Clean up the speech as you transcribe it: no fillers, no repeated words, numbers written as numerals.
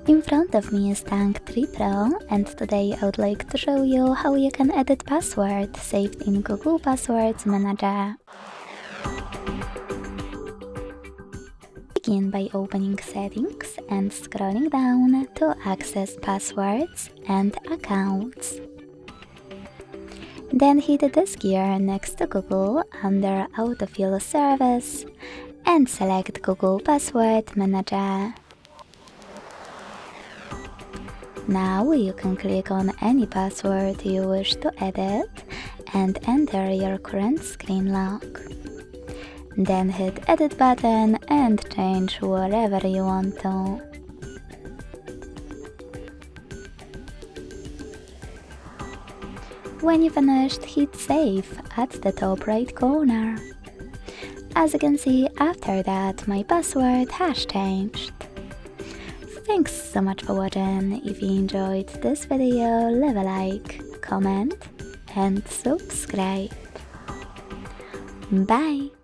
In front of me is Tank 3 Pro, and today I would like to show you how you can edit password saved in Google Passwords Manager. Begin by opening Settings and scrolling down to access Passwords and Accounts. Then hit this gear next to Google under Autofill Service and select Google Password Manager. Now you can click on any password you wish to edit and enter your current screen lock. Then hit Edit button and change whatever you want to. When you finished, hit Save at the top right corner. As you can see, after that my password has changed. Thanks so much for watching. If you enjoyed this video, leave a like, comment and subscribe. Bye!